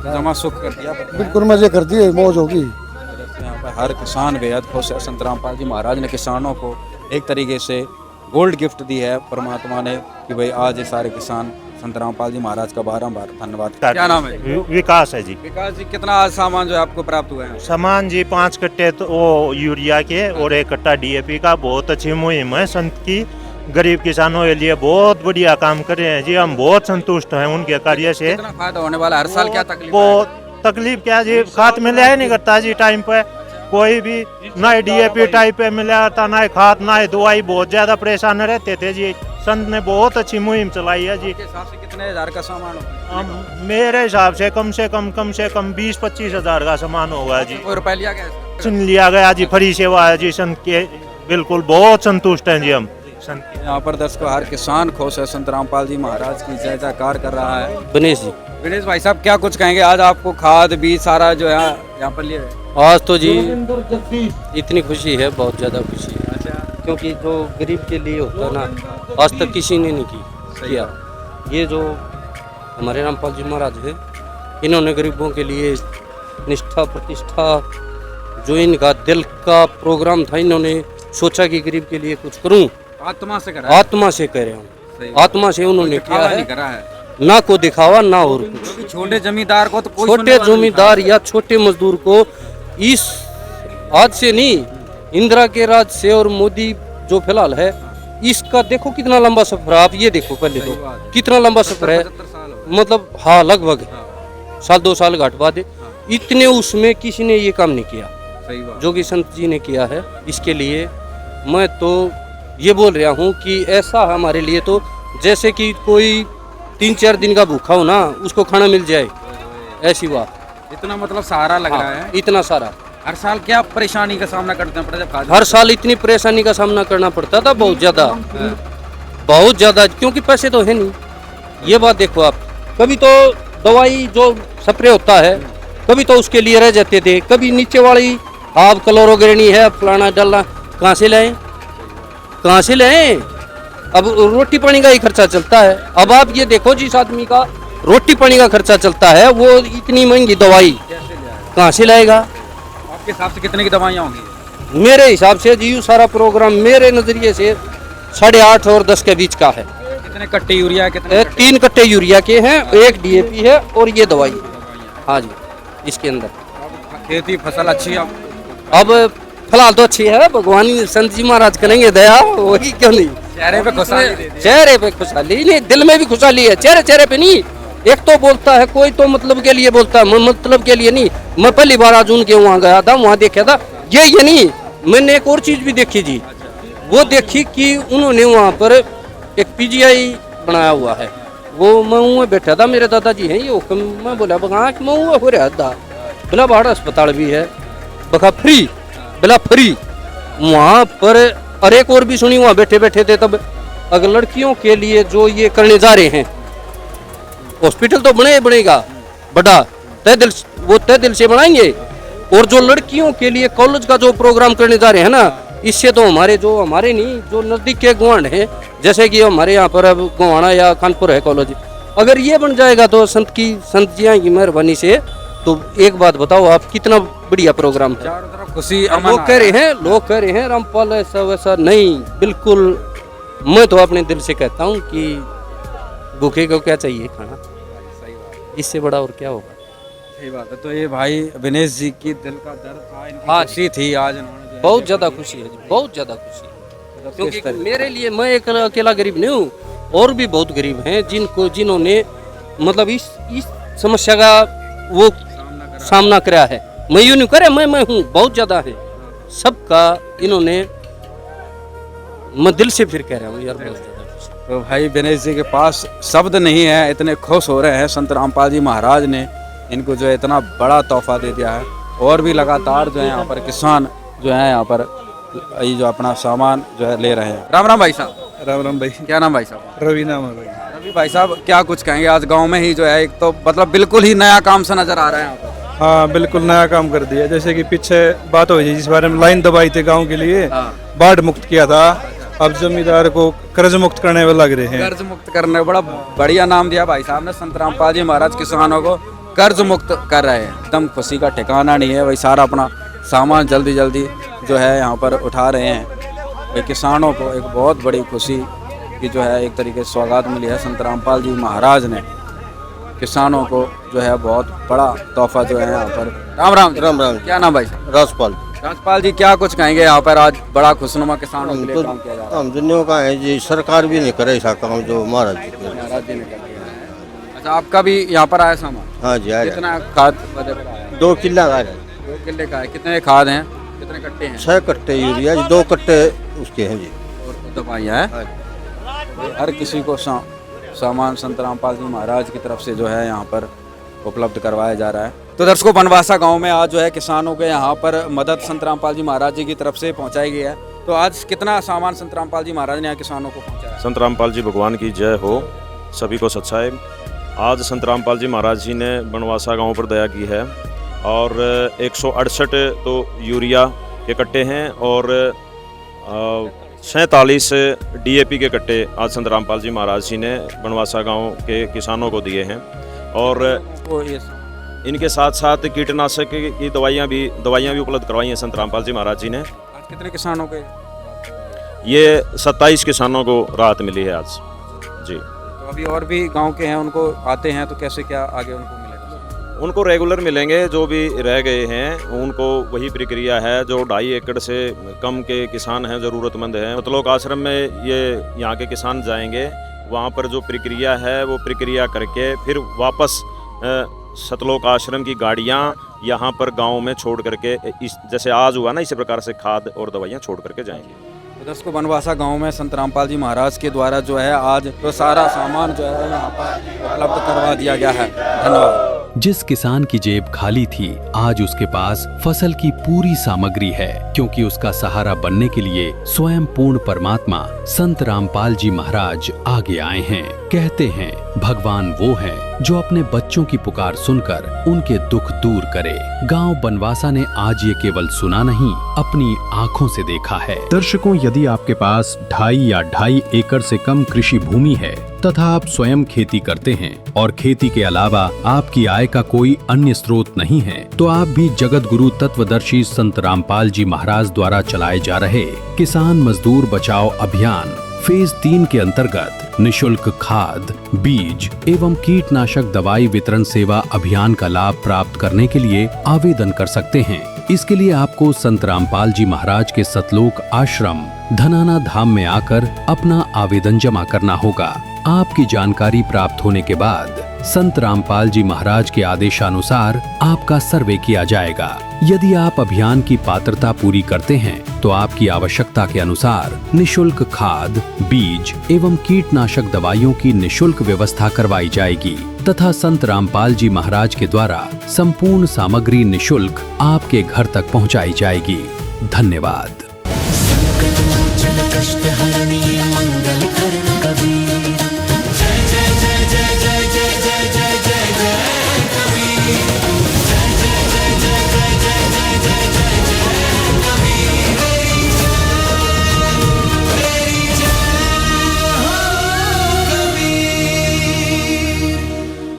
जमा सुख कर दिया? बिल्कुल मजे कर दिए, मौज होगी। यहाँ पर हर किसान बेहद खुश है। संत रामपाल जी महाराज ने किसानों को एक तरीके से गोल्ड गिफ्ट दी है परमात्मा ने कि भाई आज ये सारे किसान संत रामपाल जी महाराज का बारंबार धन्यवाद। क्या नाम है? विकास है जी। विकास जी, कितना आज सामान जो है आपको प्राप्त हुआ है? सामान जी 5 कट्टे तो वो यूरिया के और 1 कट्टा डीएपी का। बहुत अच्छी मुहिम है संत की, गरीब किसानों के लिए बहुत बढ़िया काम कर रहे हैं जी। हम बहुत संतुष्ट हैं उनके कार्य से। कितना फायदा होने वाला हर साल? क्या तकलीफ? वो तकलीफ क्या जी, खाद में लिया नहीं करता जी टाइम पे। कोई भी ना डीएपी टाइप पे मिला था, ना खाद, ना दवाई, बहुत ज्यादा परेशान रहते थे जी। संत ने बहुत अच्छी मुहिम चलाई है जी। कितने हजार का सामान होगा? मेरे हिसाब से कम से कम 20-25 हजार का सामान होगा जी। कोई रुपया लिया गया? सुन लिया गया जी, फ्री सेवा है जी संत के, बिल्कुल बहुत संतुष्ट हैं जी हम संत। यहाँ पर दर्शकों हर किसान खुश है, संत रामपाल जी महाराज की जय जयकार कर रहा है। गणेश जी, गणेश भाई साहब क्या कुछ कहेंगे? आज आपको खाद बीज सारा जो है यहाँ पर लिए? आज तो जी इतनी खुशी है, बहुत ज़्यादा खुशी है। अच्छा, क्योंकि जो गरीब के लिए होता है ना, आज तक किसी ने नहीं किया। ये जो हमारे रामपाल जी महाराज है, इन्होंने गरीबों के लिए निष्ठा प्रतिष्ठा, जो इनका दिल का प्रोग्राम था, इन्होंने सोचा कि गरीब के लिए कुछ करूं। आत्मा से करा, आत्मा से करे हूँ, आत्मा से उन्होंने किया है, करा है। ना को दिखावा ना और कुछ। छोटे जमींदार को तो कोई छोटे जमींदार या छोटे मजदूर को इस आज से नहीं, इंदिरा के राज से और मोदी जो फिलहाल है, इसका देखो कितना लंबा सफर है। आप ये देखो पहले तो कितना लंबा सफर है, मतलब हाँ लगभग 1-2 साल घाट बाद इतने, उसमें किसी ने ये काम नहीं किया जो कि संत जी ने किया है। इसके लिए मैं तो ये बोल रहा हूँ कि ऐसा हमारे लिए तो जैसे कि कोई 3-4 दिन का भूखा हो ना, उसको खाना मिल जाए, ऐसी बात। इतना मतलब सहारा लग रहा है, इतना सारा। हर साल क्या परेशानी का सामना करना पड़ता है? हर साल इतनी परेशानी का सामना करना पड़ता था, बहुत ज़्यादा, क्योंकि पैसे तो है नहीं। ये बात देखो आप, कभी तो दवाई जो स्प्रे होता है, कभी तो उसके लिए रह जाते थे, कभी नीचे वाली आप क्लोरोग्रेनी है, फलाना डालना, कहाँ से लाएं? अब रोटी पानी का ही खर्चा चलता है। अब आप ये देखो जिस आदमी का रोटी पानी का खर्चा चलता है, वो इतनी महंगी दवाई कहाँ से लाएगा? आपके हिसाब से कितने की दवाइयाँ होंगी? मेरे हिसाब से जी सारा प्रोग्राम मेरे नजरिए से 8.5 और 10 के बीच का है। कितने कट्टे यूरिया? कितने? 3 कट्टे यूरिया के हैं, 1 डीएपी है और ये दवाई। हाँ जी, इसके अंदर खेती फसल अच्छी है अब फिलहाल तो अच्छी है, भगवान संत जी महाराज करेंगे दया, वही क्यों नहीं। चेहरे पे खुशहाली नहीं, दिल में भी खुशहाली है, चेहरे पे नहीं। एक तो बोलता है कोई तो मतलब के लिए बोलता है, मैं मतलब के लिए नहीं। मैं पहली बार आज उनके वहाँ गया था, वहाँ देखा था ये नहीं, मैंने एक और चीज भी देखी जी। वो देखी कि उन्होंने वहाँ पर एक पीजीआई बनाया हुआ है। वो मैं वहाँ बैठा था, मेरे दादाजी हैं ये हुक्म, मैं बोला बगा मैं वहाँ हो रहा था, बोला बाहर अस्पताल भी है, बगा फ्री, बोला फ्री वहाँ पर। और एक और भी सुनी, वहाँ बैठे बैठे थे तब, अगर लड़कियों के लिए जो ये करने जा रहे हैं, हॉस्पिटल तो बनेगा बड़ा, तय दिल से बनाएंगे। और जो लड़कियों के लिए कॉलेज का जो प्रोग्राम करने जा रहे हैं ना, इससे तो हमारे नहीं, जो नजदीक के गुआंढ है, जैसे कि हमारे यहाँ पर अब गोवाना या कानपुर है कॉलेज, अगर ये बन जाएगा तो संत जी की मेहरबानी से, तो एक बात बताओ आप, कितना बढ़िया प्रोग्राम है। खुशी लोग कह रहे हैं रामपाल ऐसा वैसा नहीं, बिल्कुल। मैं तो अपने दिल से कहता हूँ कि भूखे को क्या चाहिए खाना, इससे बड़ा और क्या होगा। सही बात है। तो ये भाई विनेश जी की दिल का दर्द था, इनकी खुशी थी आज उन्होंने, बहुत ज्यादा खुशी है, बहुत ज्यादा खुशी है। क्योंकि मेरे लिए, मैं एक अकेला गरीब नहीं हूँ, और भी बहुत गरीब हैं जिन्होंने मतलब इस समस्या का वो सामना करा है। मैं यूं नहीं करे, मैं हूँ, बहुत ज्यादा है सबका, इन्होंने, मैं दिल से फिर कह रहा हूँ यार, बहुत ज्यादा। तो भाई विनेश जी के पास शब्द नहीं है, इतने खुश हो रहे हैं। संत रामपाल जी महाराज ने इनको जो है इतना बड़ा तोहफा दे दिया है। और भी लगातार जो है यहाँ पर किसान जो है यहाँ पर ये जो अपना सामान जो है ले रहे हैं। राम राम भाई साहब। राम राम भाई। क्या नाम भाई साहब? रवि नाम है भाई। रवि भाई साहब, क्या कुछ कहेंगे? आज गांव में ही जो है एक तो मतलब बिल्कुल ही नया काम सा नजर आ रहा है यहाँ पर। हाँ, बिल्कुल नया काम कर दिया। जैसे कि पीछे बात हो जिस बारे में लाइन दबाई थी गांव के लिए, बाढ़ मुक्त किया था, अब जमींदार को कर्ज मुक्त करने में लग रहे हैं। कर्ज मुक्त करने, बड़ा बढ़िया नाम दिया भाई साहब ने। संत रामपाल जी महाराज किसानों को कर्ज मुक्त कर रहे हैं, एकदम खुशी का ठिकाना नहीं है। वही सारा अपना सामान जल्दी जो है यहाँ पर उठा रहे हैं। भाई किसानों को एक बहुत बड़ी खुशी की जो है एक तरीके से सौगात मिली है। संत रामपाल जी महाराज ने किसानों को जो है बहुत बड़ा तोहफा जो है यहाँ पर। राम राम। राम राम। क्या नाम भाई साहब? राजपाल। राजपाल जी, क्या कुछ कहेंगे? यहाँ पर आज बड़ा खुशनुमा किसानों के लिए काम किया जा रहा है। हम दुनिया का है जी, सरकार भी नहीं करे ऐसा काम जो महाराज जी ने कर दिया। अच्छा, आपका भी यहाँ पर आया सामान? हाँ जी, आया। कितना खाद वगैरह आया? 2 किला का है। 2 किले का है। कितने खाद हैं? कितने कट्टे हैं? 6 कट्टे यूरिया, 2 कट्टे उसके हैं जी। और दवाइयाँ हैं? हर किसी को सामान संत रामपाल जी महाराज की तरफ से जो है यहाँ पर उपलब्ध करवाया जा रहा है। तो दर्शकों, बनवासा गांव में आज जो है किसानों के यहाँ पर मदद संत रामपाल जी महाराज जी की तरफ से पहुँचाई गई है। तो आज कितना सामान संत रामपाल जी महाराज ने यहाँ किसानों को पहुँचाया? संत रामपाल जी भगवान की जय हो, सभी को सच्चाई। आज संत रामपाल जी महाराज जी ने बनवासा गांव पर दया की है और 168 तो यूरिया के कट्टे हैं और 47 DAP के कट्टे आज संत रामपाल जी महाराज जी ने बनवासा गांव के किसानों को दिए हैं। और इनके साथ साथ कीटनाशक की दवाइयाँ भी उपलब्ध करवाई हैं संत रामपाल जी महाराज जी ने। आज कितने किसानों के? ये 27 किसानों को राहत मिली है आज जी। तो अभी और भी गांव के हैं, उनको आते हैं तो कैसे क्या आगे उनको मिलेगा? उनको रेगुलर मिलेंगे, जो भी रह गए हैं उनको वही प्रक्रिया है। जो 2.5 एकड़ से कम के किसान हैं, ज़रूरतमंद हैं, मतलोक आश्रम में ये यहाँ के किसान जाएंगे, वहाँ पर जो प्रक्रिया है वो प्रक्रिया करके फिर वापस सतलोक आश्रम की गाड़ियाँ यहाँ पर गांव में छोड़ करके इस जैसे आज हुआ ना, इसी प्रकार से खाद और दवाइयाँ छोड़ करके जाएंगे। तो दर्शकों, बनवासा गांव में संत रामपाल जी महाराज के द्वारा जो है आज तो सारा सामान जो है यहाँ पर उपलब्ध करवा दिया गया है। धन्यवाद। जिस किसान की जेब खाली थी, आज उसके पास फसल की पूरी सामग्री है, क्योंकि उसका सहारा बनने के लिए स्वयं पूर्ण परमात्मा संत रामपाल जी महाराज आगे आए हैं। कहते हैं भगवान वो है जो अपने बच्चों की पुकार सुनकर उनके दुख दूर करे। गांव बनवासा ने आज ये केवल सुना नहीं, अपनी आंखों से देखा है। दर्शकों, यदि आपके पास 2.5 या 2.5 एकड़ से कम कृषि भूमि है तथा आप स्वयं खेती करते हैं और खेती के अलावा आपकी आय का कोई अन्य स्रोत नहीं है, तो आप भी जगत गुरु तत्वदर्शी संत रामपाल जी महाराज द्वारा चलाए जा रहे किसान मजदूर बचाओ अभियान फेज 3 के अंतर्गत निशुल्क खाद, बीज एवं कीटनाशक दवाई वितरण सेवा अभियान का लाभ प्राप्त करने के लिए आवेदन कर सकते हैं। इसके लिए आपको संत रामपाल जी महाराज के सतलोक आश्रम धनाना धाम में आकर अपना आवेदन जमा करना होगा। आपकी जानकारी प्राप्त होने के बाद संत रामपाल जी महाराज के आदेशानुसार आपका सर्वे किया जाएगा। यदि आप अभियान की पात्रता पूरी करते हैं तो आपकी आवश्यकता के अनुसार निशुल्क खाद, बीज एवं कीटनाशक दवाइयों की निशुल्क व्यवस्था करवाई जाएगी तथा संत रामपाल जी महाराज के द्वारा संपूर्ण सामग्री निशुल्क आपके घर तक पहुंचाई जाएगी। धन्यवाद।